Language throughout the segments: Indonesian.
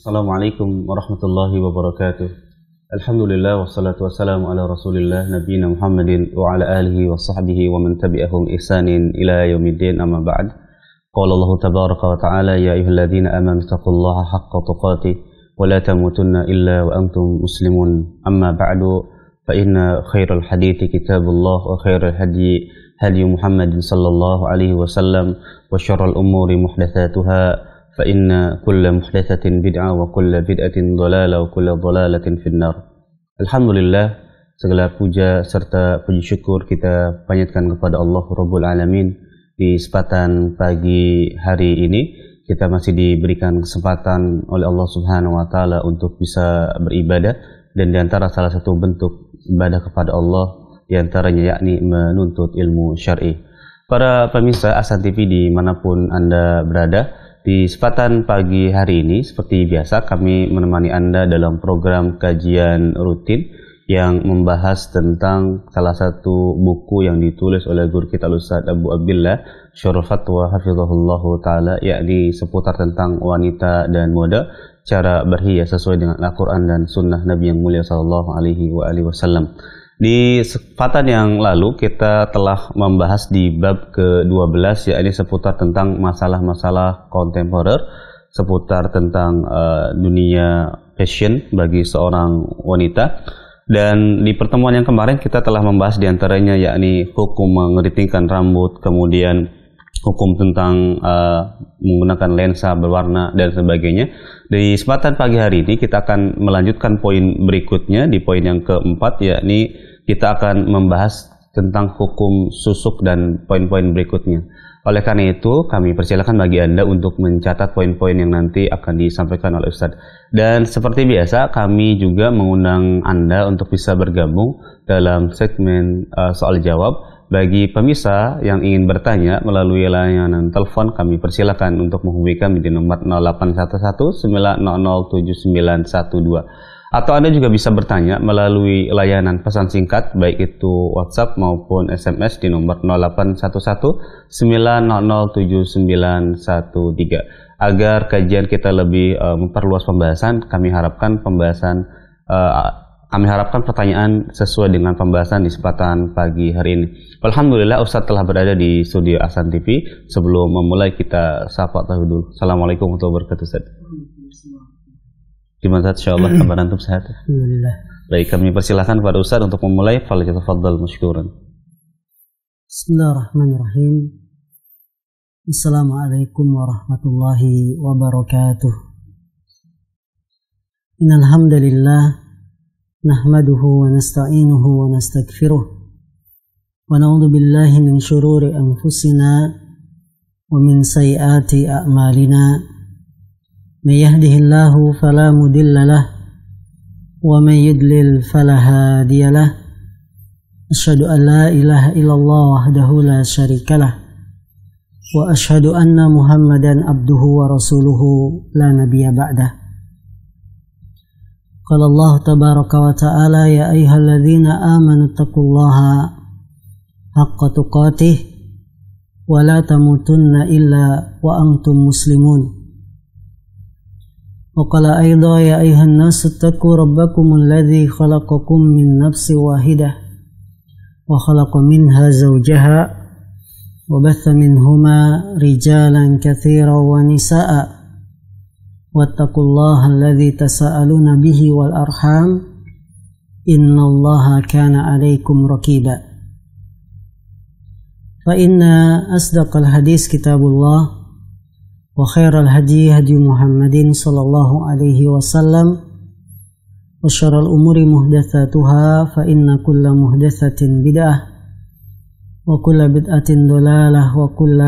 Assalamualaikum warahmatullahi wabarakatuh. Alhamdulillah wassalatu wassalamu ala rasulillah nabiyina Muhammadin wa ala alihi wa sahbihi wa man tabi'ahum ihsanin ila yaumiddin amma ba'd. Qala Allah tabaraka wa ta'ala ya ayyuhalladzina amanu taqullaha haqqa tuqatih wa la tamutunna illa wa antum muslimun. Amma ba'du fa inna khairal hadithi kitabullah wa khairal hadi Muhammadin sallallahu alaihi wasallam wa syarrul umuri muhdatsatuha fa inna kulla muhdatsatin bid'ah wa kulla bid'atin dhalalah wa kulla dhalalatin finnar. Alhamdulillah, segala puja serta puji syukur kita panjatkan kepada Allah Rabbul Alamin. Di kesempatan pagi hari ini kita masih diberikan kesempatan oleh Allah Subhanahu wa taala untuk bisa beribadah, dan di antara salah satu bentuk ibadah kepada Allah di antaranya yakni menuntut ilmu syar'i. Para pemirsa Ahsan TV dimanapun Anda berada, di kesempatan pagi hari ini seperti biasa kami menemani Anda dalam program kajian rutin yang membahas tentang salah satu buku yang ditulis oleh guru kita Ustaz Abu Abdillah Syarul Fatwa hafizahullahu taala, yakni seputar tentang wanita dan mode, cara berhias sesuai dengan Al-Qur'an dan sunnah Nabi yang mulia sallallahu alaihi wasallam. Di kesempatan yang lalu kita telah membahas di bab ke-12, yakni seputar tentang masalah-masalah kontemporer, seputar tentang dunia fashion bagi seorang wanita. Dan di pertemuan yang kemarin kita telah membahas diantaranya yakni hukum mengeritingkan rambut, kemudian hukum tentang menggunakan lensa berwarna dan sebagainya. Di kesempatan pagi hari ini kita akan melanjutkan poin berikutnya di poin yang keempat, yakni kita akan membahas tentang hukum susuk dan poin-poin berikutnya. Oleh karena itu, kami persilakan bagi Anda untuk mencatat poin-poin yang nanti akan disampaikan oleh Ustadz. Dan seperti biasa, kami juga mengundang Anda untuk bisa bergabung dalam segmen soal jawab. Bagi pemirsa yang ingin bertanya melalui layanan telepon, kami persilakan untuk menghubungi kami di nomor 0811 900 7912. Atau Anda juga bisa bertanya melalui layanan pesan singkat, baik itu WhatsApp maupun SMS di nomor 0811 900 7913. Agar kajian kita lebih memperluas pembahasan, kami harapkan pertanyaan sesuai dengan pembahasan di kesempatan pagi hari ini. Alhamdulillah, Ustadz telah berada di studio Ahsan TV. Sebelum memulai, kita sapa dulu. Assalamualaikum warahmatullahi wabarakatuh, Ustadz. Gimana Ustaz, insyaallah kabar antum sehat? Alhamdulillah. Baik, kami persilahkan kepada Ustaz untuk memulai. Falyatafaddal masykuran. Bismillahirrahmanirrahim. Assalamualaikum warahmatullahi wabarakatuh. Innal hamdalillah nahmaduhu wa nasta'inuhu wa nastaghfiruh wa na'udzu billahi min syururi anfusina wa min sayyiati a'malina. من يهده الله فلا مضل له ومن يضلل فلا هادي له أشهد أن لا إله إلا الله وحده لا شريك له وأشهد أن محمدا عبده ورسوله لا نبي بعده. قال الله تبارك وتعالى يا أيها الذين آمنوا اتقوا الله حق تقاته ولا تموتن إلا وأنتم مسلمون. وقال أيضا يا أيها الناس اتقوا ربكم الذي خلقكم من نفس واحدة وخلق منها زوجها وبث منهما رجالا كثيرا ونساء واتقوا الله الذي تساءلون به والأرحام إن الله كان عليكم رقيبا. فإن أصدق الحديث كتاب الله وخير الهدي هدي محمد صلى الله عليه وسلم وشر الأمور محدثاتها فإن كل محدثة بدعة وكل بدعة ضلالة وكل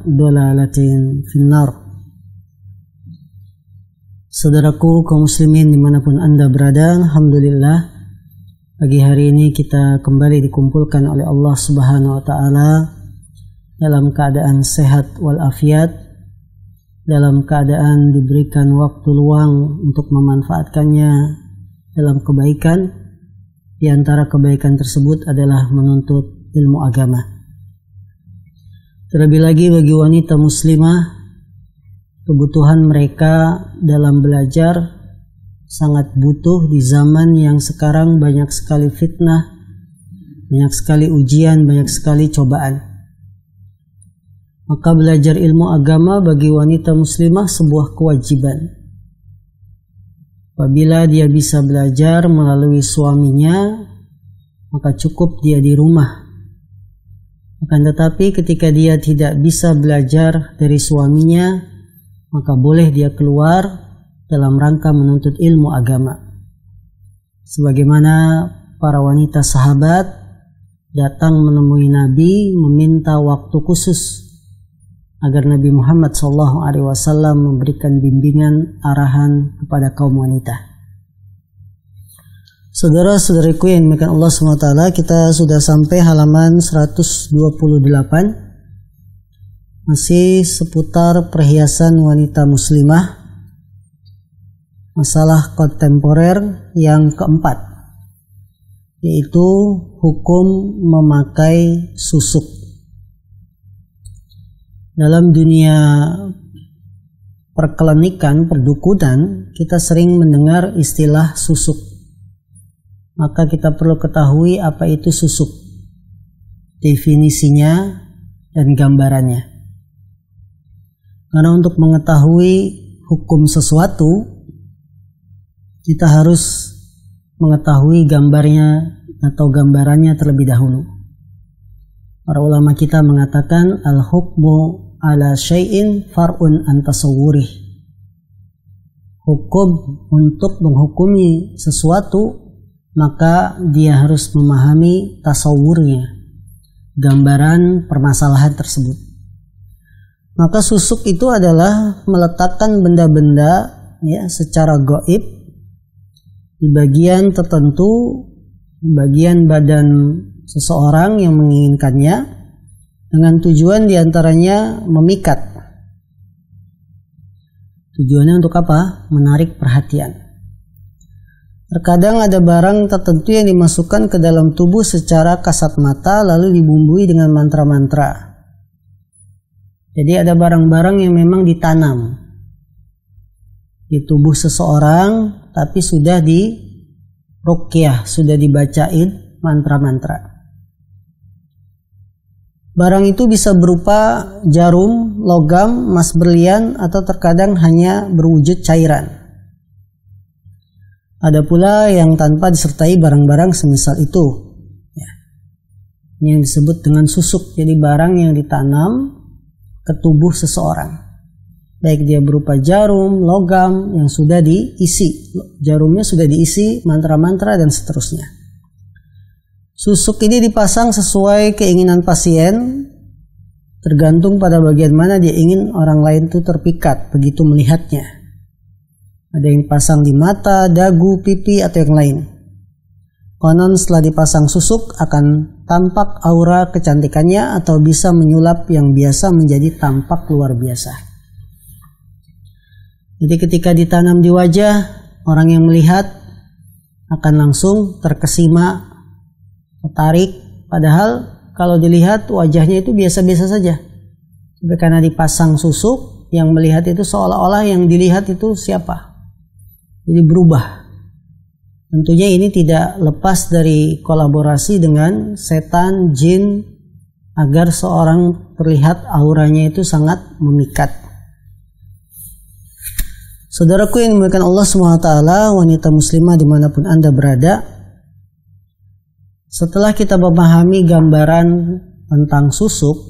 ضلالة في النار. Saudaraku kaum muslimin dimanapun Anda berada, alhamdulillah pagi hari ini kita kembali dikumpulkan oleh Allah Subhanahu wa taala dalam keadaan sehat walafiat, dalam keadaan diberikan waktu luang untuk memanfaatkannya dalam kebaikan. Di antara kebaikan tersebut adalah menuntut ilmu agama. Terlebih lagi bagi wanita muslimah kebutuhan mereka dalam belajar sangat butuh di zaman yang sekarang banyak sekali fitnah, banyak sekali ujian, banyak sekali cobaan. Maka belajar ilmu agama bagi wanita muslimah sebuah kewajiban. Apabila dia bisa belajar melalui suaminya, maka cukup dia di rumah. Akan tetapi ketika dia tidak bisa belajar dari suaminya, maka boleh dia keluar dalam rangka menuntut ilmu agama. Sebagaimana para wanita sahabat datang menemui Nabi meminta waktu khusus agar Nabi Muhammad SAW memberikan bimbingan arahan kepada kaum wanita. Saudara-saudariku yang dimuliakan Allah SWT, kita sudah sampai halaman 128, masih seputar perhiasan wanita muslimah. Masalah kontemporer yang keempat, yaitu hukum memakai susuk. Dalam dunia perkelenikan, perdukunan, kita sering mendengar istilah susuk. Maka kita perlu ketahui apa itu susuk, definisinya dan gambarannya. Karena untuk mengetahui hukum sesuatu, kita harus mengetahui gambarnya atau gambarannya terlebih dahulu. Para ulama kita mengatakan al-hukmu ala syai'in far'un an tasawwurih. Hukum untuk menghukumi sesuatu, maka dia harus memahami tasawwurnya, gambaran permasalahan tersebut. Maka susuk itu adalah meletakkan benda-benda secara gaib di bagian tertentu, bagian badan seseorang yang menginginkannya, dengan tujuan diantaranya memikat. Tujuannya untuk apa? Menarik perhatian. Terkadang ada barang tertentu yang dimasukkan ke dalam tubuh secara kasat mata lalu dibumbui dengan mantra-mantra. Jadi ada barang-barang yang memang ditanam di tubuh seseorang, tapi sudah di ruqyah, sudah dibacain mantra-mantra. Barang itu bisa berupa jarum, logam, emas berlian, atau terkadang hanya berwujud cairan. Ada pula yang tanpa disertai barang-barang semisal itu, yang disebut dengan susuk. Jadi barang yang ditanam ke tubuh seseorang, baik dia berupa jarum, logam yang sudah diisi, jarumnya sudah diisi mantra-mantra dan seterusnya. Susuk ini dipasang sesuai keinginan pasien, tergantung pada bagian mana dia ingin orang lain itu terpikat begitu melihatnya. Ada yang pasang di mata, dagu, pipi, atau yang lain. Konon setelah dipasang susuk akan tampak aura kecantikannya atau bisa menyulap yang biasa menjadi tampak luar biasa. Jadi ketika ditanam di wajah, orang yang melihat akan langsung terkesima, tertarik. Padahal kalau dilihat wajahnya itu biasa-biasa saja. Tapi karena dipasang susuk, yang melihat itu seolah-olah yang dilihat itu siapa. Jadi berubah. Tentunya ini tidak lepas dari kolaborasi dengan setan, jin, agar seorang terlihat auranya itu sangat memikat. Saudaraku yang dimuliakan Allah SWT, wanita muslimah dimanapun Anda berada, setelah kita memahami gambaran tentang susuk,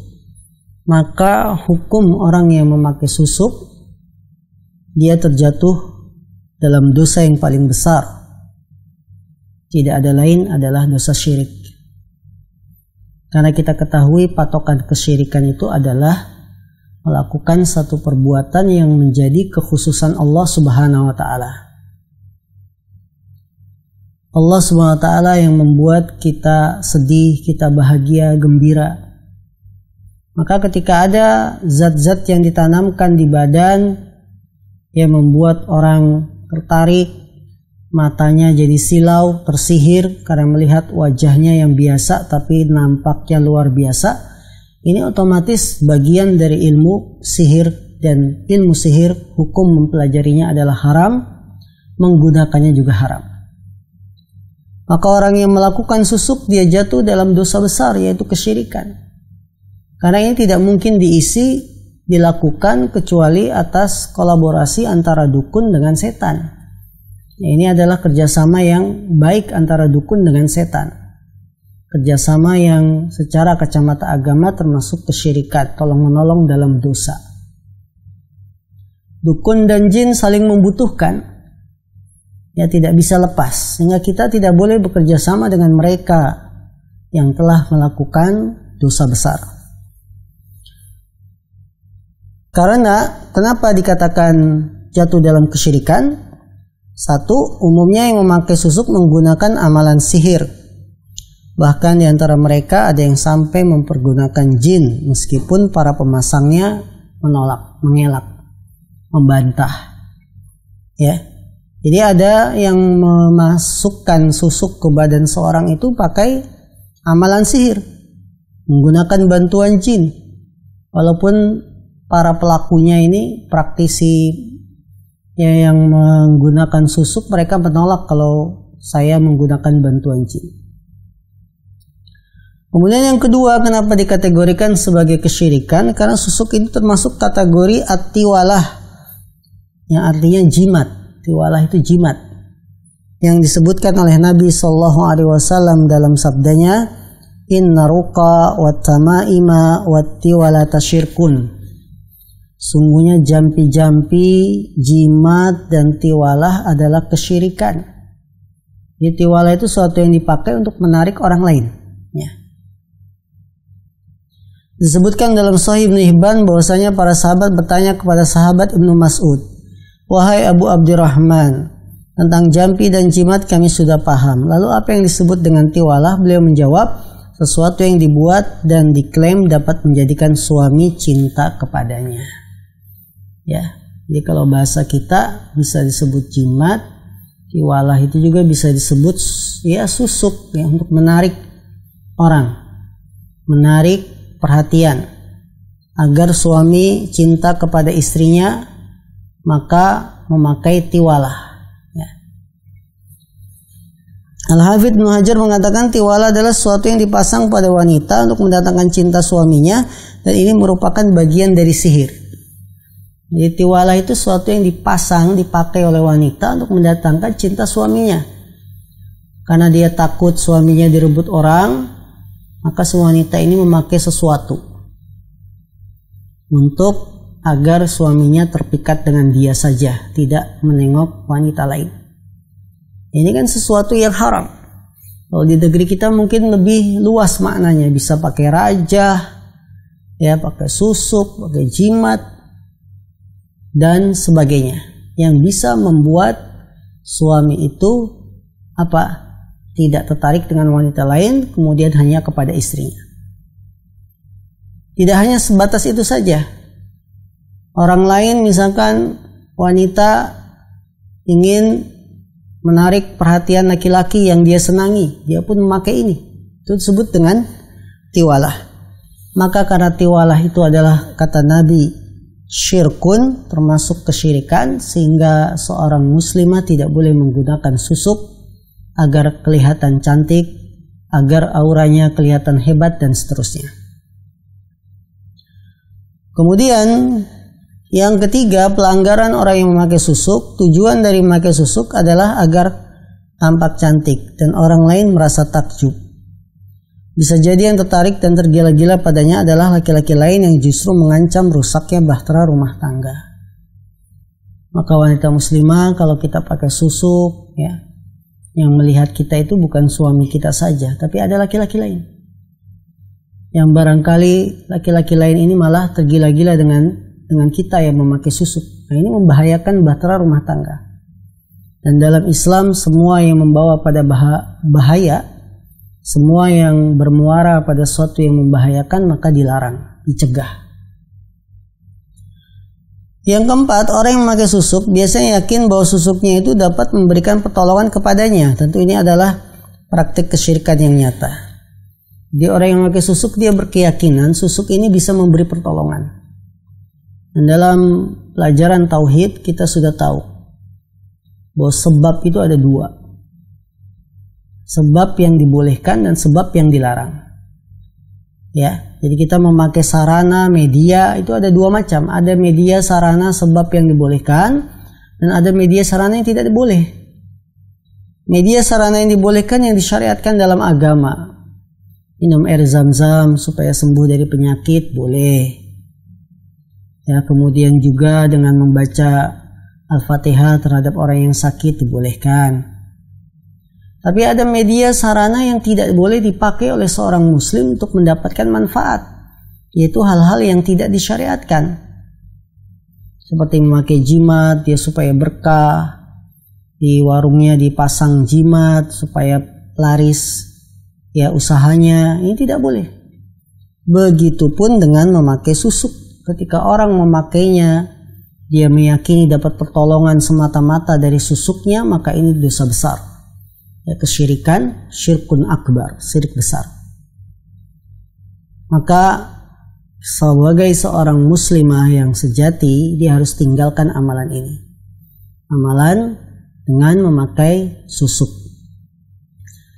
maka hukum orang yang memakai susuk, dia terjatuh dalam dosa yang paling besar. Tidak ada lain adalah dosa syirik. Karena kita ketahui patokan kesyirikan itu adalah melakukan satu perbuatan yang menjadi kekhususan Allah Subhanahu wa Ta'ala. Allah Subhanahu wa Ta'ala yang membuat kita sedih, kita bahagia, gembira. Maka ketika ada zat-zat yang ditanamkan di badan yang membuat orang tertarik, matanya jadi silau, tersihir karena melihat wajahnya yang biasa tapi nampaknya luar biasa, ini otomatis bagian dari ilmu sihir dan ilmu sihir, hukum mempelajarinya adalah haram, menggunakannya juga haram. Maka orang yang melakukan susuk dia jatuh dalam dosa besar, yaitu kesyirikan. Karena ini tidak mungkin dilakukan kecuali atas kolaborasi antara dukun dengan setan. Ini adalah kerjasama yang baik antara dukun dengan setan. Kerjasama yang secara kacamata agama termasuk kesyirikan, tolong-menolong dalam dosa. Dukun dan jin saling membutuhkan, ya tidak bisa lepas, sehingga kita tidak boleh bekerja sama dengan mereka yang telah melakukan dosa besar. Karena kenapa dikatakan jatuh dalam kesyirikan? Satu, umumnya yang memakai susuk menggunakan amalan sihir. Bahkan di antara mereka ada yang sampai mempergunakan jin meskipun para pemasangnya menolak, mengelak, membantah. Ya. Jadi ada yang memasukkan susuk ke badan seorang itu pakai amalan sihir, menggunakan bantuan jin. Walaupun para pelakunya ini praktisi ya, yang menggunakan susuk, mereka menolak kalau saya menggunakan bantuan jin. Kemudian yang kedua, kenapa dikategorikan sebagai kesyirikan? Karena susuk ini termasuk kategori at-tiwalah, yang artinya jimat. Tiwalah itu jimat, yang disebutkan oleh Nabi SAW dalam sabdanya, Inna ruqa wa tamaima wa tiwalata syirkun. Sungguhnya jampi-jampi, jimat, dan tiwalah adalah kesyirikan. Jadi tiwalah itu suatu yang dipakai untuk menarik orang lain. Ya. Disebutkan dalam Sahih Ibnu Hibban bahwasanya para sahabat bertanya kepada sahabat Ibnu Mas'ud, wahai Abu Abdurrahman, tentang jampi dan jimat kami sudah paham. Lalu apa yang disebut dengan tiwalah? Beliau menjawab, sesuatu yang dibuat dan diklaim dapat menjadikan suami cinta kepadanya. Ya, jadi kalau bahasa kita bisa disebut jimat, tiwalah itu juga bisa disebut ya susuk ya, untuk menarik orang, menarik perhatian agar suami cinta kepada istrinya, maka memakai tiwalah. Ya. Al-Hafidz Ibnu Hajar mengatakan tiwalah adalah sesuatu yang dipasang pada wanita untuk mendatangkan cinta suaminya, dan ini merupakan bagian dari sihir. Jadi tiwalah itu sesuatu yang dipakai oleh wanita untuk mendatangkan cinta suaminya. Karena dia takut suaminya direbut orang, maka si wanita ini memakai sesuatu untuk agar suaminya terpikat dengan dia saja, tidak menengok wanita lain. Ini kan sesuatu yang haram. Kalau di negeri kita mungkin lebih luas maknanya, bisa pakai raja, ya pakai susuk, pakai jimat, dan sebagainya, yang bisa membuat suami itu tidak tertarik dengan wanita lain, kemudian hanya kepada istrinya. Tidak hanya sebatas itu saja. Orang lain misalkan wanita ingin menarik perhatian laki-laki yang dia senangi, dia pun memakai ini. Itu disebut dengan tiwalah. Maka karena tiwalah itu adalah kata Nabi syirkun, termasuk kesyirikan, sehingga seorang muslimah tidak boleh menggunakan susuk agar kelihatan cantik, agar auranya kelihatan hebat, dan seterusnya. Kemudian yang ketiga, pelanggaran orang yang memakai susuk. Tujuan dari memakai susuk adalah agar tampak cantik dan orang lain merasa takjub. Bisa jadi yang tertarik dan tergila-gila padanya adalah laki-laki lain yang justru mengancam rusaknya bahtera rumah tangga. Maka wanita muslimah, kalau kita pakai susuk, ya, yang melihat kita itu bukan suami kita saja, tapi ada laki-laki lain. Yang barangkali laki-laki lain ini malah tergila-gila dengan kita yang memakai susuk. Nah, ini membahayakan bahtera rumah tangga. Dan dalam Islam, semua yang membawa pada bahaya, semua yang bermuara pada sesuatu yang membahayakan, maka dilarang, dicegah. Yang keempat, orang yang memakai susuk biasanya yakin bahwa susuknya itu dapat memberikan pertolongan kepadanya. Tentu ini adalah praktik kesyirikan yang nyata. Jadi orang yang memakai susuk, dia berkeyakinan susuk ini bisa memberi pertolongan. Dan dalam pelajaran tauhid kita sudah tahu bahwa sebab itu ada dua. Sebab yang dibolehkan dan sebab yang dilarang. Ya, jadi kita memakai sarana media itu ada dua macam. Ada media sarana sebab yang dibolehkan dan ada media sarana yang tidak diboleh. Media sarana yang dibolehkan yang disyariatkan dalam agama. Minum air zam-zam supaya sembuh dari penyakit boleh. Ya, kemudian juga dengan membaca Al-Fatihah terhadap orang yang sakit dibolehkan. Tapi ada media sarana yang tidak boleh dipakai oleh seorang muslim untuk mendapatkan manfaat, yaitu hal-hal yang tidak disyariatkan. Seperti memakai jimat dia supaya berkah, di warungnya dipasang jimat supaya laris ya usahanya, ini tidak boleh. Begitupun dengan memakai susuk. Ketika orang memakainya, dia meyakini dapat pertolongan semata-mata dari susuknya, maka ini dosa besar. Ya, kesyirikan, syirkun akbar, syirik besar. Maka sebagai seorang muslimah yang sejati, dia harus tinggalkan amalan ini. Amalan dengan memakai susuk.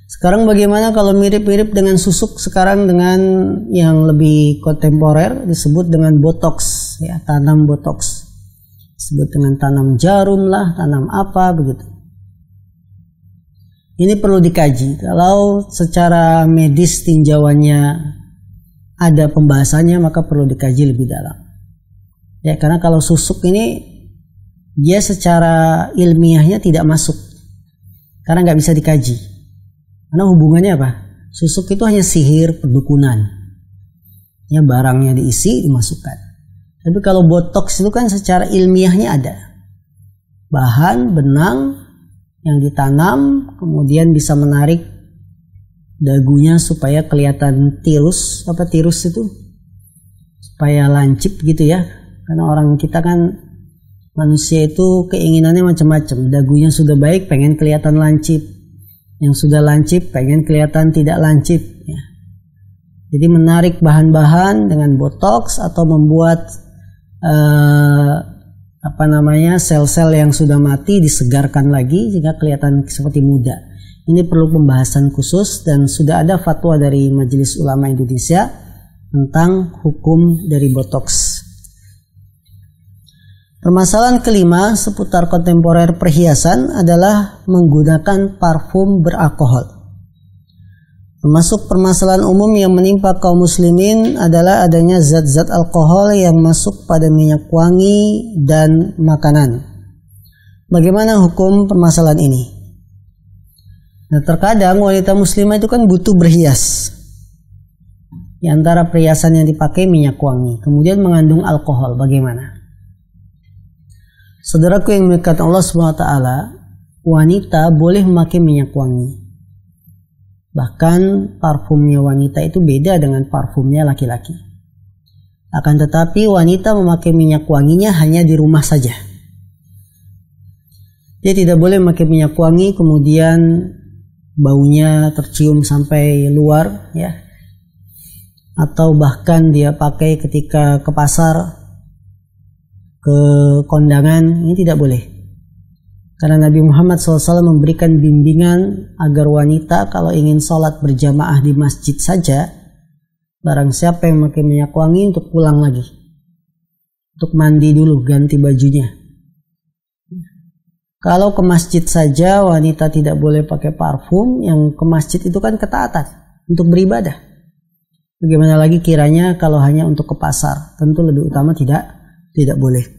Sekarang bagaimana kalau mirip-mirip dengan susuk sekarang dengan yang lebih kontemporer disebut dengan botox, ya, tanam botox. Disebut dengan tanam jarum lah, tanam apa begitu. Ini perlu dikaji. Kalau secara medis tinjauannya ada pembahasannya maka perlu dikaji lebih dalam. Ya, karena kalau susuk ini dia secara ilmiahnya tidak masuk. Karena nggak bisa dikaji. Karena hubungannya apa? Susuk itu hanya sihir, perdukunan. Ya, barangnya diisi, dimasukkan. Tapi kalau botox itu kan secara ilmiahnya ada. Bahan, benang yang ditanam, kemudian bisa menarik dagunya supaya kelihatan tirus. Apa tirus itu? Supaya lancip gitu ya. Karena orang kita kan, manusia itu keinginannya macam-macam. Dagunya sudah baik, pengen kelihatan lancip. Yang sudah lancip pengen kelihatan tidak lancip, ya. Jadi menarik bahan-bahan dengan botox atau membuat sel-sel yang sudah mati disegarkan lagi sehingga kelihatan seperti muda. Ini perlu pembahasan khusus dan sudah ada fatwa dari Majelis Ulama Indonesia tentang hukum dari botox. Permasalahan kelima seputar kontemporer perhiasan adalah menggunakan parfum beralkohol. Termasuk permasalahan umum yang menimpa kaum muslimin adalah adanya zat-zat alkohol yang masuk pada minyak wangi dan makanan. Bagaimana hukum permasalahan ini? Nah, terkadang wanita muslimah itu kan butuh berhias. Di antara perhiasan yang dipakai minyak wangi, kemudian mengandung alkohol, bagaimana? Saudaraku yang dimuliakan Allah SWT, wanita boleh memakai minyak wangi. Bahkan parfumnya wanita itu beda dengan parfumnya laki-laki. Akan tetapi wanita memakai minyak wanginya hanya di rumah saja. Dia tidak boleh memakai minyak wangi kemudian baunya tercium sampai luar, ya. Atau bahkan dia pakai ketika ke pasar, ke kondangan, ini tidak boleh. Karena Nabi Muhammad SAW memberikan bimbingan agar wanita kalau ingin sholat berjamaah di masjid saja, barang siapa yang memakai minyak wangi untuk pulang lagi, untuk mandi dulu, ganti bajunya. Kalau ke masjid saja wanita tidak boleh pakai parfum, yang ke masjid itu kan ketaatan untuk beribadah. Bagaimana lagi kiranya kalau hanya untuk ke pasar, tentu lebih utama tidak boleh.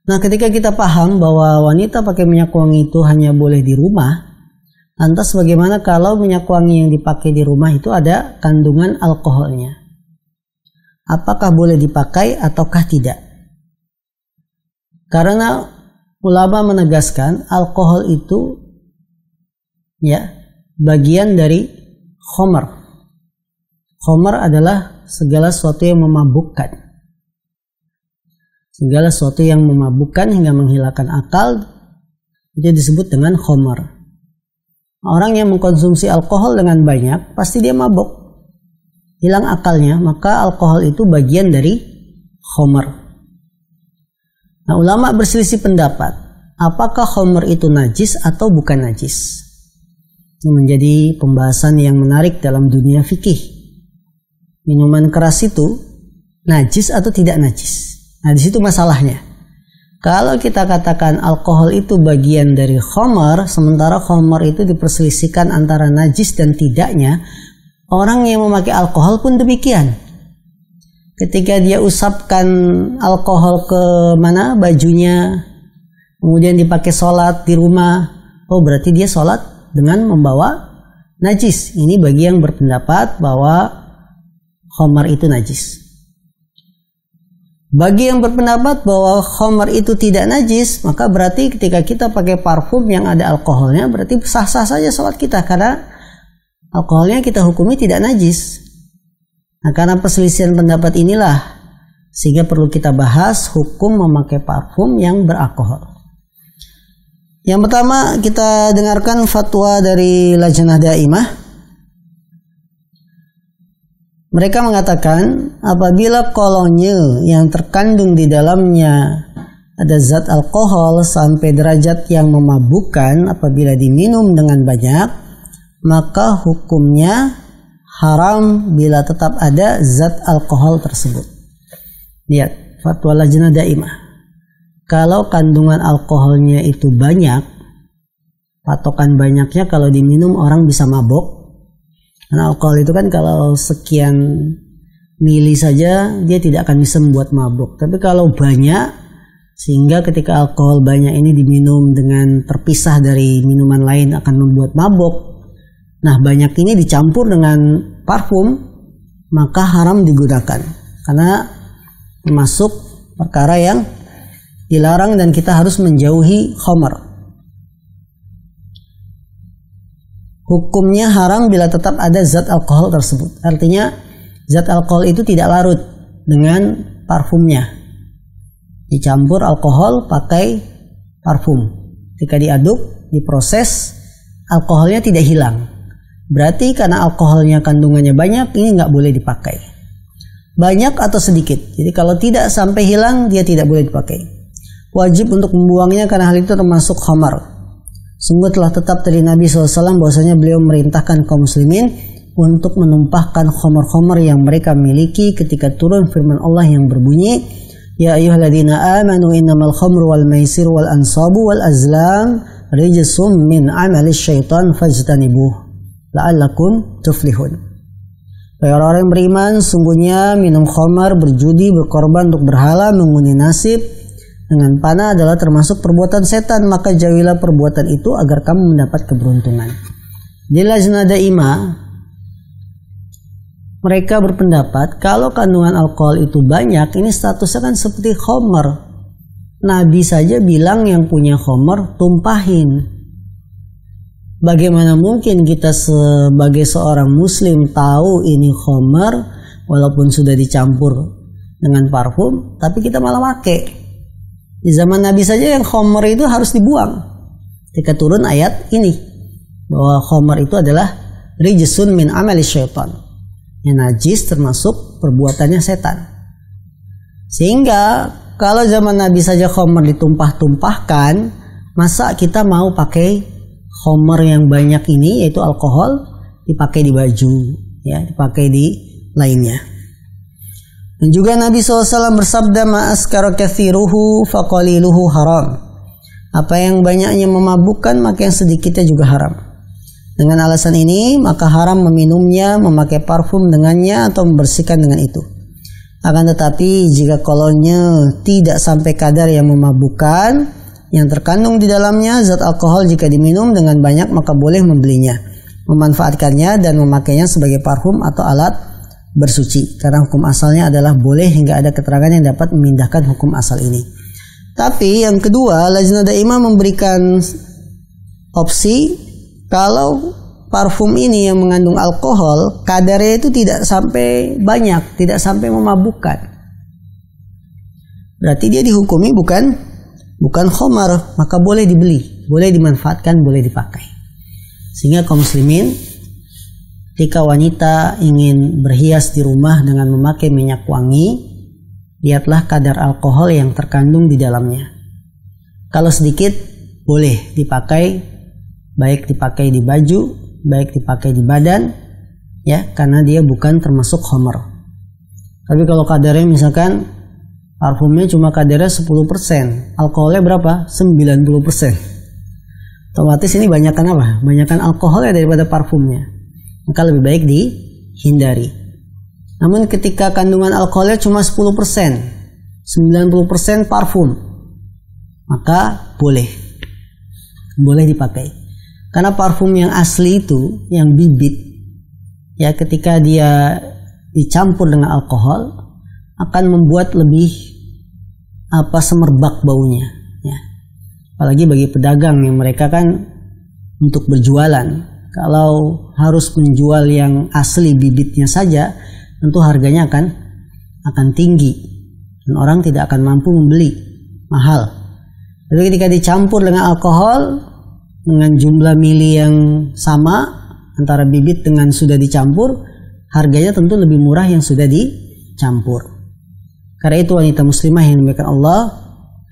Nah, ketika kita paham bahwa wanita pakai minyak wangi itu hanya boleh di rumah, lantas bagaimana kalau minyak wangi yang dipakai di rumah itu ada kandungan alkoholnya? Apakah boleh dipakai ataukah tidak? Karena ulama menegaskan alkohol itu ya bagian dari khamr. Khamr adalah segala sesuatu yang memabukkan. Segala sesuatu yang memabukkan hingga menghilangkan akal itu disebut dengan khamr. Orang yang mengkonsumsi alkohol dengan banyak pasti dia mabuk, hilang akalnya, maka alkohol itu bagian dari khamar. Nah, ulama berselisih pendapat, apakah khamar itu najis atau bukan najis? Ini menjadi pembahasan yang menarik dalam dunia fikih. Minuman keras itu najis atau tidak najis? Nah, di situ masalahnya. Kalau kita katakan alkohol itu bagian dari khamar, sementara khamar itu diperselisihkan antara najis dan tidaknya, orang yang memakai alkohol pun demikian. Ketika dia usapkan alkohol ke mana bajunya, kemudian dipakai sholat di rumah, oh berarti dia sholat dengan membawa najis. Ini bagi yang berpendapat bahwa khamar itu najis. Bagi yang berpendapat bahwa khamar itu tidak najis, maka berarti ketika kita pakai parfum yang ada alkoholnya, berarti sah-sah saja sholat kita, karena alkoholnya kita hukumi tidak najis. Nah, karena perselisihan pendapat inilah sehingga perlu kita bahas hukum memakai parfum yang beralkohol. Yang pertama kita dengarkan fatwa dari Lajnah Daimah. Mereka mengatakan apabila kolonye yang terkandung di dalamnya ada zat alkohol sampai derajat yang memabukkan apabila diminum dengan banyak, maka hukumnya haram bila tetap ada zat alkohol tersebut. Lihat fatwa Lajnah Daimah. Kalau kandungan alkoholnya itu banyak, patokan banyaknya kalau diminum orang bisa mabok. Karena alkohol itu kan kalau sekian mili saja dia tidak akan bisa membuat mabuk. Tapi kalau banyak, sehingga ketika alkohol banyak ini diminum dengan terpisah dari minuman lain akan membuat mabuk. Nah, banyak ini dicampur dengan parfum, maka haram digunakan. Karena termasuk perkara yang dilarang dan kita harus menjauhi khamar. Hukumnya haram bila tetap ada zat alkohol tersebut. Artinya zat alkohol itu tidak larut dengan parfumnya. Dicampur alkohol pakai parfum. Ketika diaduk, diproses, alkoholnya tidak hilang. Berarti karena alkoholnya kandungannya banyak, ini nggak boleh dipakai. Banyak atau sedikit. Jadi kalau tidak sampai hilang, dia tidak boleh dipakai. Wajib untuk membuangnya karena hal itu termasuk khamar. Sungguh telah tetap dari Nabi SAW bahwasanya beliau merintahkan kaum muslimin untuk menumpahkan khamar-khamar yang mereka miliki ketika turun firman Allah yang berbunyi, Ya ayyuhalladzina amanu innamal khamru wal maisir wal ansabu wal azlam rijsum min amalis syaitan fajtanibuh la'allakum tuflihun. Bagi orang-orang yang beriman, sungguhnya minum khamar, berjudi, berkorban untuk berhala, mengundi nasib dengan panah adalah termasuk perbuatan setan, maka jauhilah perbuatan itu agar kamu mendapat keberuntungan. Di Lajnah Daimah mereka berpendapat kalau kandungan alkohol itu banyak, ini statusnya kan seperti khamar. Nabi saja bilang yang punya khamar tumpahin. Bagaimana mungkin kita sebagai seorang muslim tahu ini khamar walaupun sudah dicampur dengan parfum, tapi kita malah pakai. Di zaman Nabi saja yang khamar itu harus dibuang. Ketika turun ayat ini bahwa khamar itu adalah rijsun min amali syaitan. Yang najis termasuk perbuatannya setan. Sehingga kalau zaman Nabi saja khamar ditumpah-tumpahkan, masa kita mau pakai khamar yang banyak ini yaitu alkohol dipakai di baju, ya, dipakai di lainnya. Dan juga Nabi SAW bersabda, ma'askara kathiruhu faqaliluhu haram. Apa yang banyaknya memabukkan, maka yang sedikitnya juga haram. Dengan alasan ini, maka haram meminumnya, memakai parfum dengannya, atau membersihkan dengan itu. Akan tetapi, jika kolonnya tidak sampai kadar yang memabukkan, yang terkandung di dalamnya zat alkohol jika diminum dengan banyak, maka boleh membelinya, memanfaatkannya, dan memakainya sebagai parfum atau alat bersuci, karena hukum asalnya adalah boleh hingga ada keterangan yang dapat memindahkan hukum asal ini. Tapi yang kedua, Lajnah Daimah memberikan opsi kalau parfum ini yang mengandung alkohol kadarnya itu tidak sampai banyak, tidak sampai memabukkan, berarti dia dihukumi bukan khamar, maka boleh dibeli, boleh dimanfaatkan, boleh dipakai. Sehingga kaum muslimin, ketika wanita ingin berhias di rumah dengan memakai minyak wangi, lihatlah kadar alkohol yang terkandung di dalamnya. Kalau sedikit boleh dipakai, baik dipakai di baju, baik dipakai di badan, ya, karena dia bukan termasuk khamr. Tapi kalau kadarnya misalkan parfumnya cuma kadarnya 10%, alkoholnya berapa? 90%. Otomatis ini banyakkan apa? Banyakkan alkoholnya daripada parfumnya. Maka lebih baik dihindari. Namun ketika kandungan alkoholnya cuma 10%, 90% parfum, maka boleh dipakai. Karena parfum yang asli itu, yang bibit, ya, ketika dia dicampur dengan alkohol akan membuat lebih semerbak baunya, ya. Apalagi bagi pedagang yang mereka kan untuk berjualan, kalau harus menjual yang asli bibitnya saja, tentu harganya akan tinggi dan orang tidak akan mampu membeli, mahal. Tapi ketika dicampur dengan alkohol dengan jumlah mili yang sama antara bibit dengan sudah dicampur, harganya tentu lebih murah yang sudah dicampur. Karena itu wanita muslimah yang dimuliakan Allah,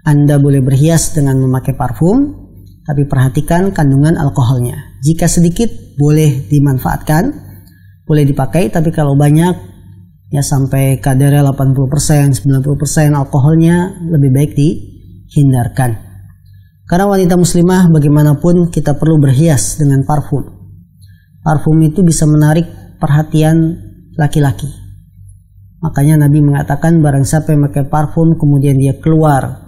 Anda boleh berhias dengan memakai parfum, tapi perhatikan kandungan alkoholnya. Jika sedikit boleh dimanfaatkan, boleh dipakai, tapi kalau banyak, ya sampai kadarnya 80%, 90% alkoholnya, lebih baik dihindarkan. Karena wanita muslimah bagaimanapun kita perlu berhias dengan parfum. Parfum itu bisa menarik perhatian laki-laki. Makanya Nabi mengatakan barang siapa yang pakai parfum kemudian dia keluar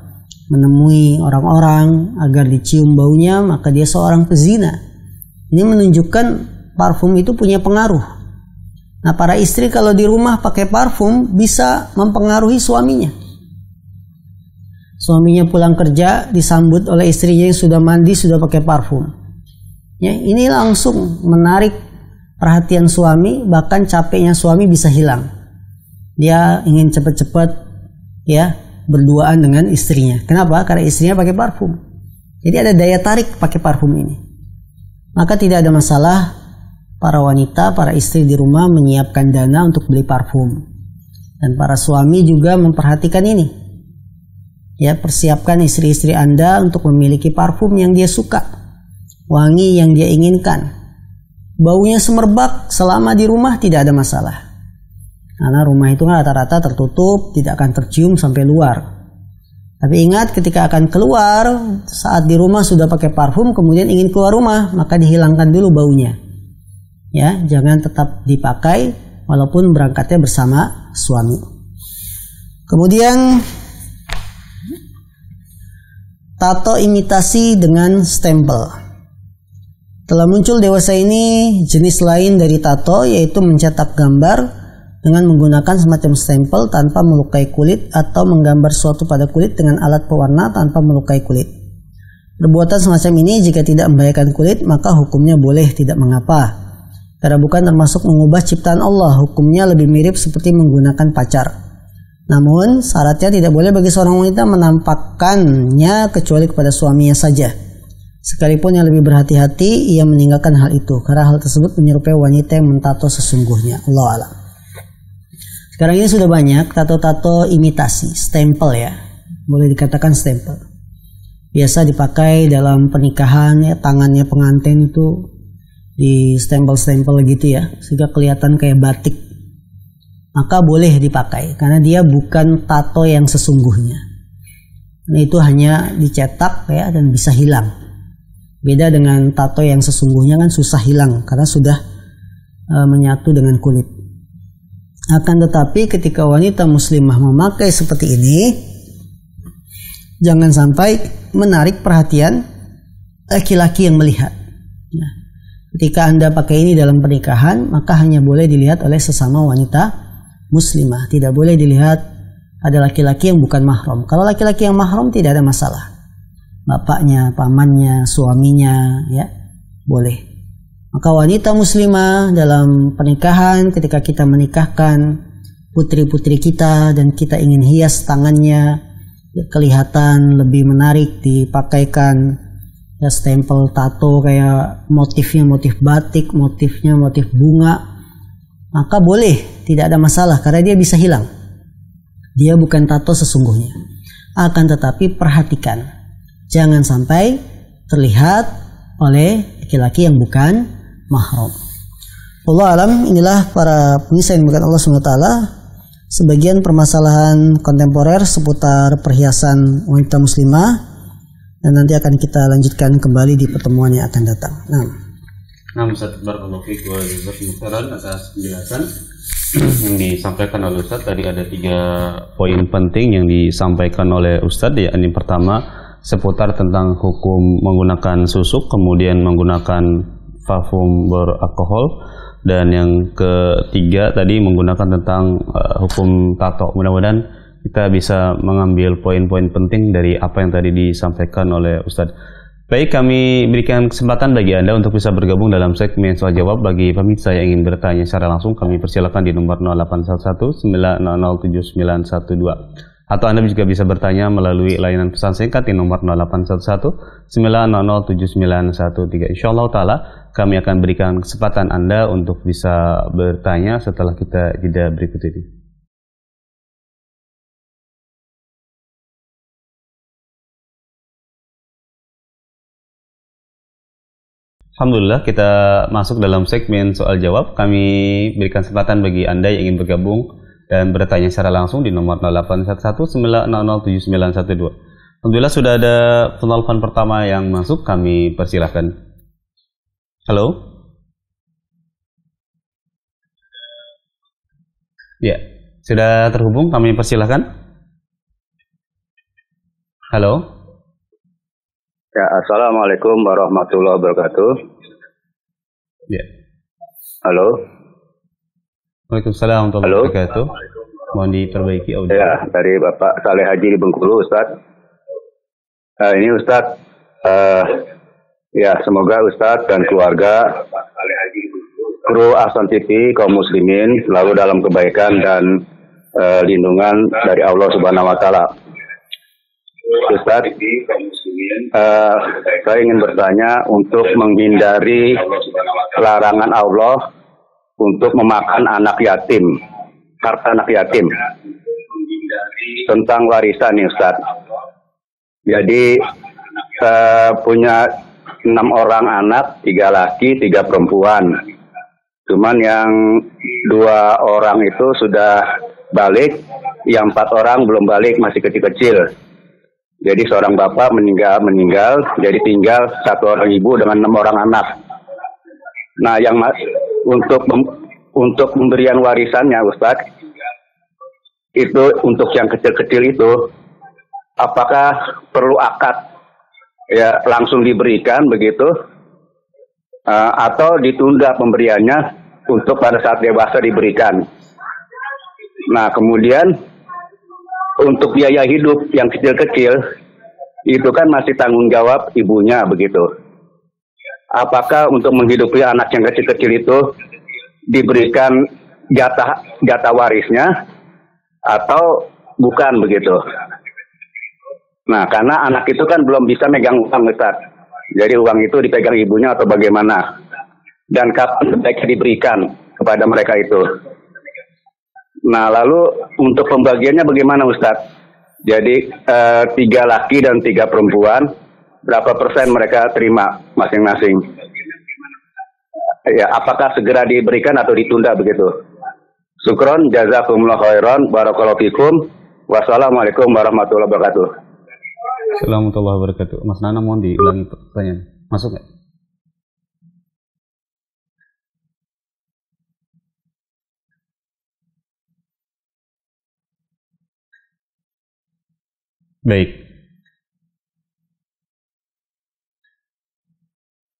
menemui orang-orang agar dicium baunya, maka dia seorang pezina. Ini menunjukkan parfum itu punya pengaruh. Nah, para istri kalau di rumah pakai parfum bisa mempengaruhi suaminya. Suaminya pulang kerja disambut oleh istrinya yang sudah mandi, sudah pakai parfum. Ya, ini langsung menarik perhatian suami, bahkan capeknya suami bisa hilang. Dia ingin cepat-cepat, ya, berduaan dengan istrinya. Kenapa? Karena istrinya pakai parfum. Jadi ada daya tarik pakai parfum ini. Maka tidak ada masalah para wanita, para istri di rumah menyiapkan dana untuk beli parfum. Dan para suami juga memperhatikan ini. Ya, persiapkan istri-istri Anda untuk memiliki parfum yang dia suka, wangi yang dia inginkan. Baunya semerbak selama di rumah tidak ada masalah. Karena rumah itu rata-rata tertutup, tidak akan tercium sampai luar. Tapi ingat, ketika akan keluar, saat di rumah sudah pakai parfum, kemudian ingin keluar rumah, maka dihilangkan dulu baunya. Ya, jangan tetap dipakai walaupun berangkatnya bersama suami. Kemudian tato imitasi dengan stempel. Telah muncul dewasa ini jenis lain dari tato, yaitu mencetak gambar dengan menggunakan semacam stempel tanpa melukai kulit atau menggambar sesuatu pada kulit dengan alat pewarna tanpa melukai kulit. Perbuatan semacam ini jika tidak membahayakan kulit maka hukumnya boleh, tidak mengapa. Karena bukan termasuk mengubah ciptaan Allah, hukumnya lebih mirip seperti menggunakan pacar. Namun syaratnya tidak boleh bagi seorang wanita menampakkannya kecuali kepada suaminya saja. Sekalipun yang lebih berhati-hati ia meninggalkan hal itu, karena hal tersebut menyerupai wanita yang mentato sesungguhnya. Allahu a'lam. Sekarang ini sudah banyak tato-tato imitasi, stempel, ya. Boleh dikatakan stempel. Biasa dipakai dalam pernikahan, ya, tangannya pengantin itu di stempel-stempel gitu, ya, sehingga kelihatan kayak batik. Maka boleh dipakai karena dia bukan tato yang sesungguhnya. Nah, itu hanya dicetak, ya, dan bisa hilang. Beda dengan tato yang sesungguhnya kan susah hilang karena sudah menyatu dengan kulit. Akan tetapi ketika wanita muslimah memakai seperti ini, jangan sampai menarik perhatian laki-laki yang melihat. Nah, ketika Anda pakai ini dalam pernikahan, maka hanya boleh dilihat oleh sesama wanita muslimah. Tidak boleh dilihat ada laki-laki yang bukan mahram. Kalau laki-laki yang mahram tidak ada masalah. Bapaknya, pamannya, suaminya, ya, boleh. Maka wanita muslimah dalam pernikahan, ketika kita menikahkan putri-putri kita dan kita ingin hias tangannya, ya, kelihatan lebih menarik, dipakaikan, ya, stempel tato kayak motifnya motif batik, motifnya motif bunga, maka boleh, tidak ada masalah karena dia bisa hilang. Dia bukan tato sesungguhnya. Akan tetapi perhatikan, jangan sampai terlihat oleh laki-laki yang bukan mahram. Allah alam, inilah para pemirsa yang dimuliakan Allah SWT, sebagian permasalahan kontemporer seputar perhiasan wanita muslimah, dan nanti akan kita lanjutkan kembali di pertemuan yang akan datang. Nah, Ustaz, barakallahu fiik wa jazakumullahu khairan atas penjelasan yang disampaikan oleh Ustaz. Tadi ada 3 poin penting yang disampaikan oleh Ustaz. Yang pertama seputar tentang hukum menggunakan susuk, kemudian menggunakan parfum beralkohol, dan yang ketiga tadi menggunakan tentang hukum tato. Mudah-mudahan kita bisa mengambil poin-poin penting dari apa yang tadi disampaikan oleh Ustaz. Baik, kami berikan kesempatan bagi Anda untuk bisa bergabung dalam segmen soal jawab. Bagi pemirsa yang ingin bertanya secara langsung, kami persilakan di nomor 0811 900 7912. Atau Anda juga bisa bertanya melalui layanan pesan singkat di nomor 0811 900 7913. Insyaallah taala kami akan berikan kesempatan Anda untuk bisa bertanya setelah kita jeda berikut ini. Alhamdulillah, kita masuk dalam segmen soal jawab. Kami berikan kesempatan bagi Anda yang ingin bergabung dan bertanya secara langsung di nomor 0811 900 7912. Alhamdulillah sudah ada penelpon pertama yang masuk, kami persilahkan. Halo? Ya, sudah terhubung, kami persilahkan. Halo? Ya, assalamualaikum warahmatullahi wabarakatuh. Ya. Halo. Waalaikumsalam warahmatullahi wabarakatuh. Mohon diperbaiki audio. Ya, dari Bapak Saleh Haji di Bengkulu, Ustaz. Ini Ustaz, ya semoga Ustaz dan keluarga kru Ahsan TV kaum muslimin selalu dalam kebaikan dan lindungan dari Allah Subhanahu wa taala. Ustaz, saya ingin bertanya untuk menghindari larangan Allah untuk memakan anak yatim, harta anak yatim, tentang warisan nih Ustaz. Jadi punya 6 orang anak, 3 laki, 3 perempuan. Cuman yang 2 orang itu sudah balik, yang 4 orang belum balik, masih kecil-kecil. Jadi seorang bapak meninggal, jadi tinggal 1 orang ibu dengan 6 orang anak. Nah, yang untuk pemberian warisannya, Ustaz, itu untuk yang kecil-kecil itu, apakah perlu akad ya langsung diberikan begitu, atau ditunda pemberiannya untuk pada saat dewasa diberikan? Nah, kemudian untuk biaya hidup yang kecil-kecil itu kan masih tanggung jawab ibunya begitu. Apakah untuk menghidupi anak yang kecil-kecil itu diberikan jatah warisnya atau bukan begitu? Nah, karena anak itu kan belum bisa megang uang, Ustaz. Jadi uang itu dipegang ibunya atau bagaimana? Dan kapan sebaiknya diberikan kepada mereka itu? Nah, lalu untuk pembagiannya bagaimana, Ustaz? Jadi 3 laki dan 3 perempuan, berapa persen mereka terima masing-masing? Ya, apakah segera diberikan atau ditunda begitu? Syukron, jazakumullah khairan, barakallahu fikum. Wassalamualaikum warahmatullahi wabarakatuh. Assalamualaikum warahmatullahi wabarakatuh. Mas Nana, mohon diulangi pertanyaan. Masuk nggak?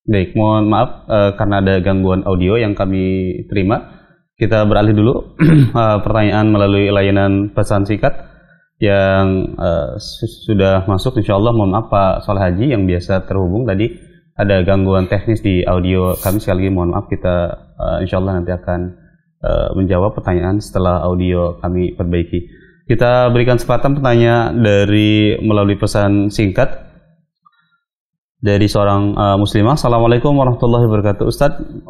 Baik, mohon maaf karena ada gangguan audio yang kami terima. Kita beralih dulu pertanyaan melalui layanan pesan singkat yang sudah masuk. Insya Allah, mohon maaf Pak Saleh Haji yang biasa terhubung tadi ada gangguan teknis di audio kami. Sekali lagi mohon maaf, kita insya Allah nanti akan menjawab pertanyaan setelah audio kami perbaiki. Kita berikan kesempatan pertanyaan dari melalui pesan singkat dari seorang muslimah. Assalamualaikum warahmatullahi wabarakatuh. Ustadz,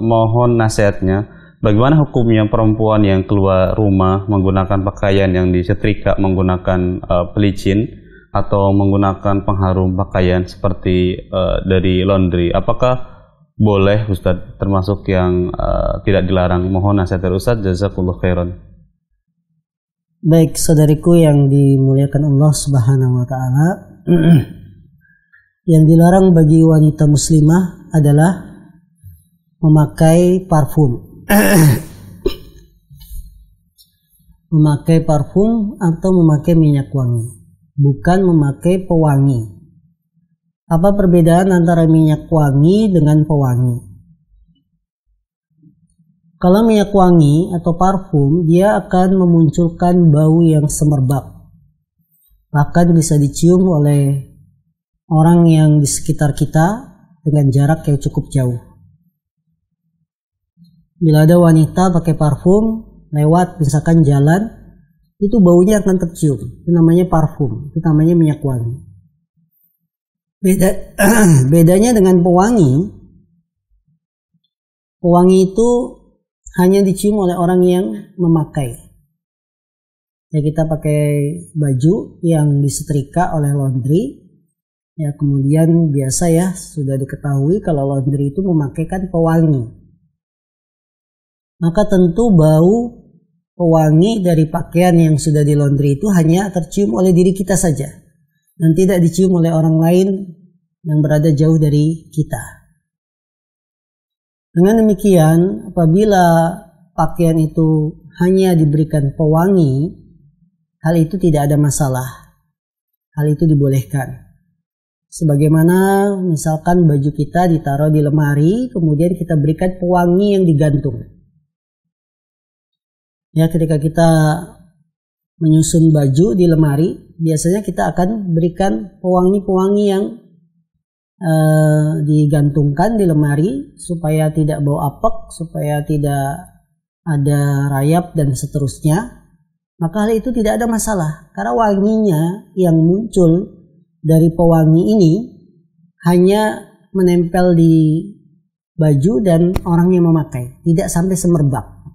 mohon nasihatnya bagaimana hukumnya perempuan yang keluar rumah menggunakan pakaian yang disetrika menggunakan pelicin atau menggunakan pengharum pakaian seperti dari laundry? Apakah boleh Ustadz, termasuk yang tidak dilarang? Mohon nasihat dari Ustadz, jazakallahu khairan. Baik, saudariku yang dimuliakan Allah Subhanahu wa taala, yang dilarang bagi wanita muslimah adalah memakai parfum. Memakai parfum atau memakai minyak wangi, bukan memakai pewangi. Apa perbedaan antara minyak wangi dengan pewangi? Kalau minyak wangi atau parfum, dia akan memunculkan bau yang semerbak. Bahkan bisa dicium oleh orang yang di sekitar kita dengan jarak yang cukup jauh. Bila ada wanita pakai parfum, lewat misalkan jalan, itu baunya akan tercium. Itu namanya parfum, itu namanya minyak wangi. Bedanya dengan pewangi, pewangi itu hanya dicium oleh orang yang memakai. Ya, kita pakai baju yang disetrika oleh laundry, ya kemudian biasa ya sudah diketahui kalau laundry itu memakaikan pewangi. Maka tentu bau pewangi dari pakaian yang sudah di laundry itu hanya tercium oleh diri kita saja dan tidak dicium oleh orang lain yang berada jauh dari kita. Dengan demikian, apabila pakaian itu hanya diberikan pewangi, hal itu tidak ada masalah. Hal itu dibolehkan. Sebagaimana misalkan baju kita ditaruh di lemari, kemudian kita berikan pewangi yang digantung. Ya, ketika kita menyusun baju di lemari, biasanya kita akan berikan pewangi-pewangi yang digantungkan di lemari supaya tidak bau apek, supaya tidak ada rayap dan seterusnya. Maka hal itu tidak ada masalah, karena wanginya yang muncul dari pewangi ini hanya menempel di baju dan orang yang memakai, tidak sampai semerbak.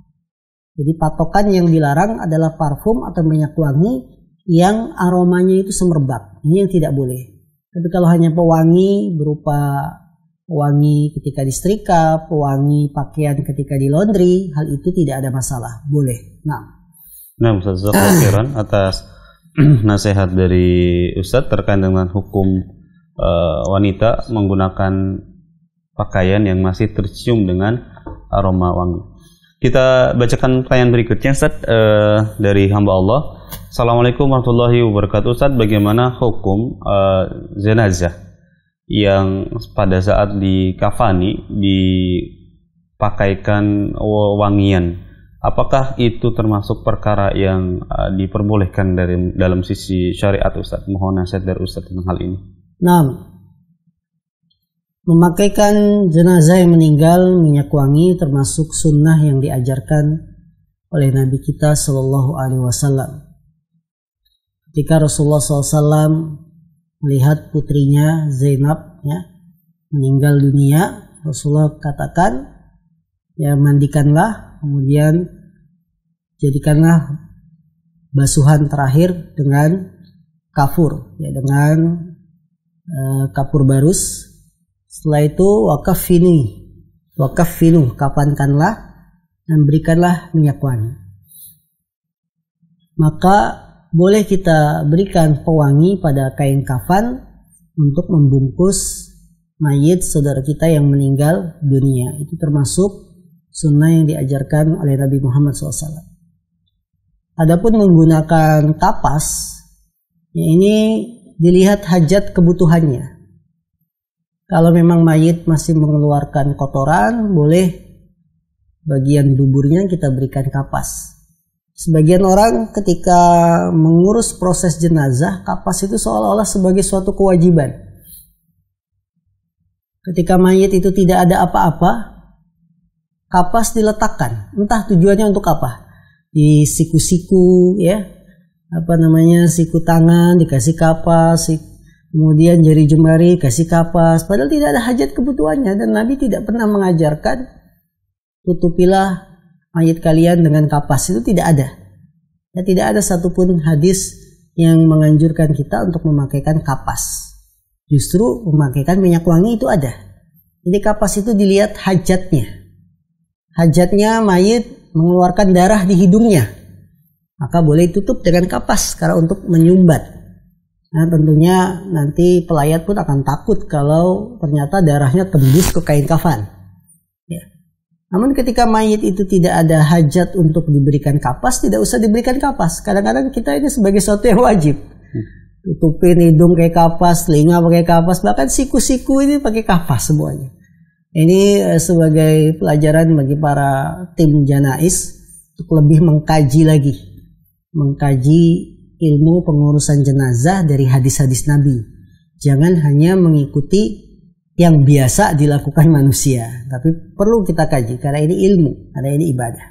Jadi patokan yang dilarang adalah parfum atau minyak wangi yang aromanya itu semerbak. Ini yang tidak boleh. Tapi kalau hanya pewangi berupa pewangi ketika disetrika, pewangi pakaian ketika di laundry, hal itu tidak ada masalah, boleh. Nah, Ustaz, khairan atas nasihat dari Ustaz terkait dengan hukum wanita menggunakan pakaian yang masih tercium dengan aroma wangi. Kita bacakan pertanyaan berikutnya, Ustaz, dari hamba Allah. Assalamualaikum warahmatullahi wabarakatuh. Ustaz, bagaimana hukum jenazah yang pada saat dikafani dipakaikan wangian? Apakah itu termasuk perkara yang diperbolehkan dalam sisi syariat, Ustaz? Mohon nasihat dari Ustaz tentang hal ini. Nah, memakaikan jenazah yang meninggal minyak wangi termasuk sunnah yang diajarkan oleh Nabi kita Sallallahu Alaihi Wasallam. Ketika Rasulullah SAW melihat putrinya Zainab meninggal dunia, Rasulullah katakan, ya mandikanlah, kemudian jadikanlah basuhan terakhir dengan kafur, ya dengan kapur barus. Setelah itu wakafinu, kafankanlah dan berikanlah minyak wangi. Maka boleh kita berikan pewangi pada kain kafan untuk membungkus mayit saudara kita yang meninggal dunia. Itu termasuk sunnah yang diajarkan oleh Nabi Muhammad SAW. Adapun menggunakan kapas, ya ini dilihat hajat kebutuhannya. Kalau memang mayit masih mengeluarkan kotoran, boleh bagian duburnya kita berikan kapas. Sebagian orang ketika mengurus proses jenazah, kapas itu seolah-olah sebagai suatu kewajiban. Ketika mayit itu tidak ada apa-apa, kapas diletakkan. Entah tujuannya untuk apa. Di siku-siku, ya, siku tangan dikasih kapas, kemudian jari jemari kasih kapas, padahal tidak ada hajat kebutuhannya. Dan Nabi tidak pernah mengajarkan tutupilah mayit kalian dengan kapas, itu tidak ada. Ya, tidak ada satupun hadis yang menganjurkan kita untuk memakaikan kapas. Justru memakaikan minyak wangi itu ada. Jadi kapas itu dilihat hajatnya. Hajatnya mayit mengeluarkan darah di hidungnya, maka boleh tutup dengan kapas karena untuk menyumbat. Nah, tentunya nanti pelayat pun akan takut kalau ternyata darahnya tembus ke kain kafan. Ya. Namun ketika mayit itu tidak ada hajat untuk diberikan kapas, tidak usah diberikan kapas. Kadang-kadang kita ini sebagai sesuatu yang wajib. Tutupin hidung pakai kapas, telinga pakai kapas, bahkan siku-siku ini pakai kapas semuanya. Ini sebagai pelajaran bagi para tim janais untuk lebih mengkaji lagi. Mengkaji ilmu pengurusan jenazah dari hadis-hadis Nabi. Jangan hanya mengikuti yang biasa dilakukan manusia, tapi perlu kita kaji karena ini ilmu, karena ini ibadah.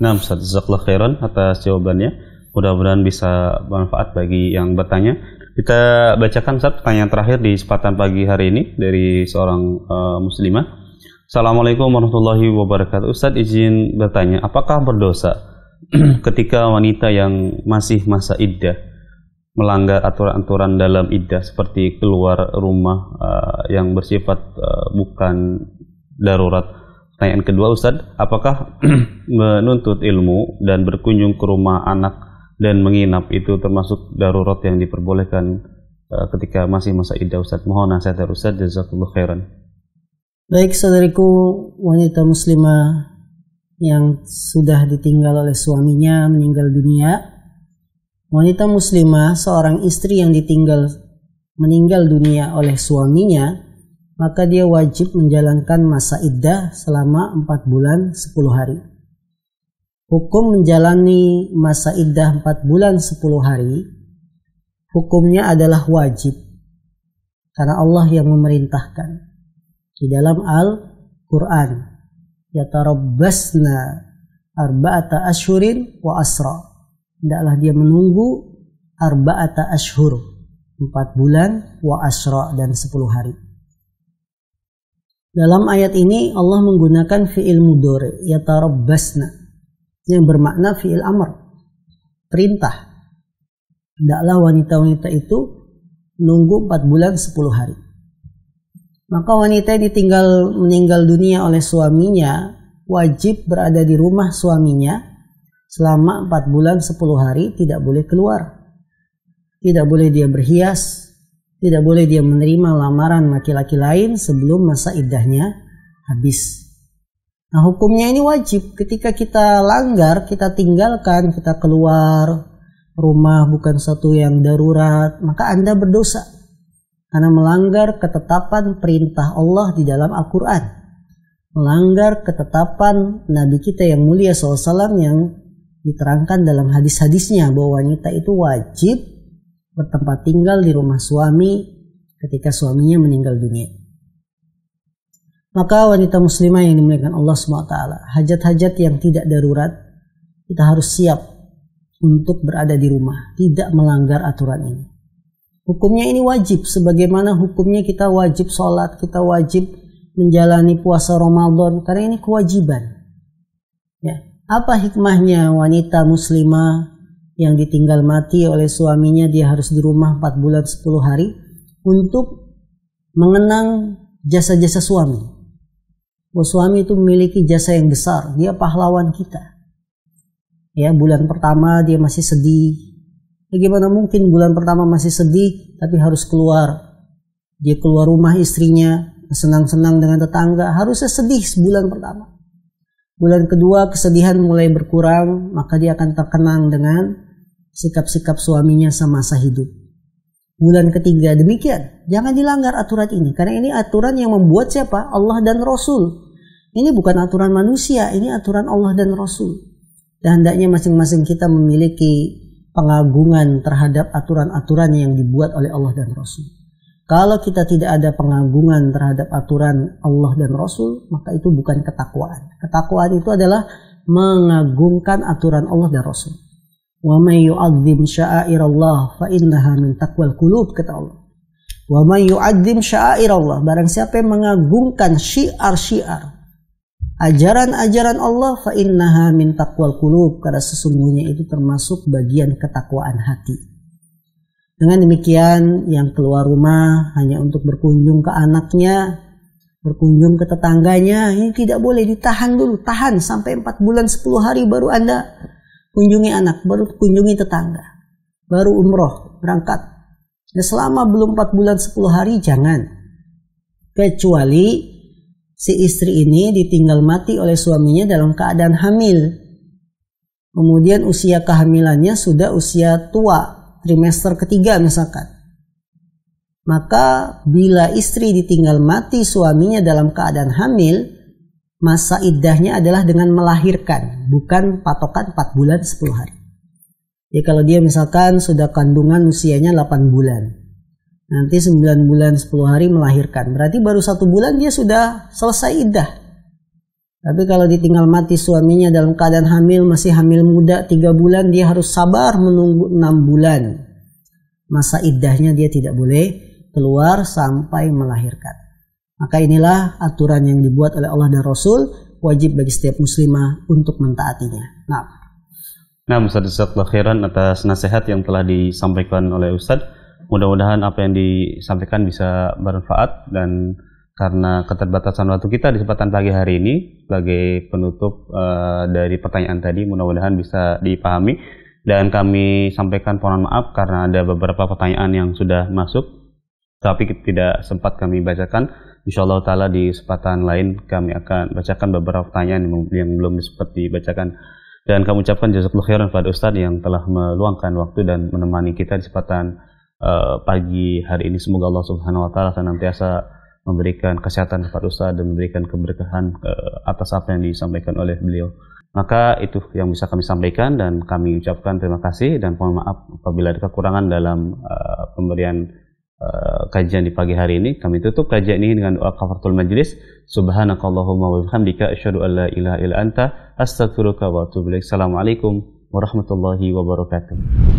Nah, Ustaz, jazakallahu khairan atas jawabannya. Mudah-mudahan bisa bermanfaat bagi yang bertanya. Kita bacakan Ustaz pertanyaan terakhir di kesempatan pagi hari ini dari seorang muslimah. Assalamualaikum warahmatullahi wabarakatuh. Ustaz, izin bertanya, apakah berdosa ketika wanita yang masih masa iddah melanggar aturan-aturan dalam iddah seperti keluar rumah yang bersifat bukan darurat? Pertanyaan kedua, Ustaz, apakah menuntut ilmu dan berkunjung ke rumah anak dan menginap itu termasuk darurat yang diperbolehkan ketika masih masa iddah, Ustaz? Mohon nasihat dari Ustaz, jazakallahu khairan. Baik saudariku, wanita muslimah yang sudah ditinggal oleh suaminya meninggal dunia. Wanita muslimah, seorang istri yang meninggal dunia oleh suaminya, maka dia wajib menjalankan masa iddah selama 4 bulan 10 hari. Hukum menjalani masa iddah 4 bulan 10 hari, hukumnya adalah wajib. Karena Allah yang memerintahkan. Di dalam Al-Quran, yatarabbasna arba'ata ashhurin wa asra. Hendaklah dia menunggu arba'ata ashhur, 4 bulan, wa asra, dan 10 hari. Dalam ayat ini Allah menggunakan fi'il mudhari, yatarabbasna, yang bermakna fi'il amr, perintah. Hendaklah wanita-wanita itu menunggu 4 bulan 10 hari. Maka wanita yang meninggal dunia oleh suaminya wajib berada di rumah suaminya selama 4 bulan 10 hari, tidak boleh keluar. Tidak boleh dia berhias, tidak boleh dia menerima lamaran laki-laki lain sebelum masa iddahnya habis. Nah, hukumnya ini wajib. Ketika kita langgar, kita tinggalkan, kita keluar rumah bukan satu yang darurat, maka Anda berdosa. Karena melanggar ketetapan perintah Allah di dalam Al-Quran. Melanggar ketetapan Nabi kita yang mulia SAW yang diterangkan dalam hadis-hadisnya bahwa wanita itu wajib bertempat tinggal di rumah suami ketika suaminya meninggal dunia. Maka wanita muslimah yang dimuliakan Allah SWT, hajat-hajat yang tidak darurat, kita harus siap untuk berada di rumah, tidak melanggar aturan ini. Hukumnya ini wajib, sebagaimana hukumnya kita wajib sholat, kita wajib menjalani puasa Ramadan, karena ini kewajiban. Ya. Apa hikmahnya wanita muslimah yang ditinggal mati oleh suaminya, dia harus di rumah 4 bulan 10 hari untuk mengenang jasa-jasa suami. Bahwa suami itu memiliki jasa yang besar, dia pahlawan kita. Ya, bulan pertama dia masih sedih. Bagaimana mungkin bulan pertama masih sedih tapi harus keluar? Dia keluar rumah istrinya, senang-senang dengan tetangga, harusnya sedih sebulan pertama. Bulan kedua kesedihan mulai berkurang, maka dia akan terkenang dengan sikap-sikap suaminya semasa hidup. Bulan ketiga demikian. Jangan dilanggar aturan ini, karena ini aturan yang membuat siapa? Allah dan Rasul. Ini bukan aturan manusia, ini aturan Allah dan Rasul. Dan hendaknya masing-masing kita memiliki pengagungan terhadap aturan-aturan yang dibuat oleh Allah dan Rasul. Kalau kita tidak ada pengagungan terhadap aturan Allah dan Rasul, maka itu bukan ketakwaan. Ketakwaan itu adalah mengagungkan aturan Allah dan Rasul. Wa may yu'azzim sya'airallah fa innaha min taqwal qulub, kata Allah. Wa may yu'azzim sya'airallah, barang siapa yang mengagungkan syiar-syiar, ajaran-ajaran Allah, fa innaha min taqwal qulub, karena sesungguhnya itu termasuk bagian ketakwaan hati. Dengan demikian, yang keluar rumah hanya untuk berkunjung ke anaknya, berkunjung ke tetangganya, ini tidak boleh, ditahan dulu, tahan sampai 4 bulan 10 hari baru Anda kunjungi anak, baru kunjungi tetangga, baru umroh, berangkat. Dan selama belum 4 bulan 10 hari jangan. Kecuali si istri ini ditinggal mati oleh suaminya dalam keadaan hamil. Kemudian usia kehamilannya sudah usia tua, trimester ketiga misalkan. Maka bila istri ditinggal mati suaminya dalam keadaan hamil, masa iddahnya adalah dengan melahirkan, bukan patokan 4 bulan 10 hari. Ya kalau dia misalkan sudah kandungan usianya 8 bulan, nanti 9 bulan 10 hari melahirkan, berarti baru 1 bulan dia sudah selesai iddah. Tapi kalau ditinggal mati suaminya dalam keadaan hamil, masih hamil muda 3 bulan, dia harus sabar menunggu 6 bulan. Masa iddahnya dia tidak boleh keluar sampai melahirkan. Maka inilah aturan yang dibuat oleh Allah dan Rasul, wajib bagi setiap muslimah untuk mentaatinya. Nah, Ustaz, jazakallahu khairan atas nasihat yang telah disampaikan oleh Ustaz. Mudah-mudahan apa yang disampaikan bisa bermanfaat, dan karena keterbatasan waktu kita di kesempatan pagi hari ini, sebagai penutup dari pertanyaan tadi, mudah-mudahan bisa dipahami. Dan kami sampaikan mohon maaf karena ada beberapa pertanyaan yang sudah masuk, tapi tidak sempat kami bacakan. Insyaallah ta'ala di kesempatan lain kami akan bacakan beberapa pertanyaan yang belum sempat dibacakan. Dan kami ucapkan jazakallahu khairan pada Ustaz yang telah meluangkan waktu dan menemani kita di kesempatan pagi hari ini. Semoga Allah Subhanahu wa taala senantiasa memberikan kesehatan kepada Ustaz dan memberikan keberkahan atas apa yang disampaikan oleh beliau. Maka itu yang bisa kami sampaikan, dan kami ucapkan terima kasih dan mohon maaf apabila ada kekurangan dalam pemberian kajian di pagi hari ini. Kami tutup kajian ini dengan doa kafaratul majlis. Subhanakallahumma wa bihamdika asyhadu an la ilaha illa anta astaghfiruka wa atubu ilaik. Assalamualaikum warahmatullahi wabarakatuh.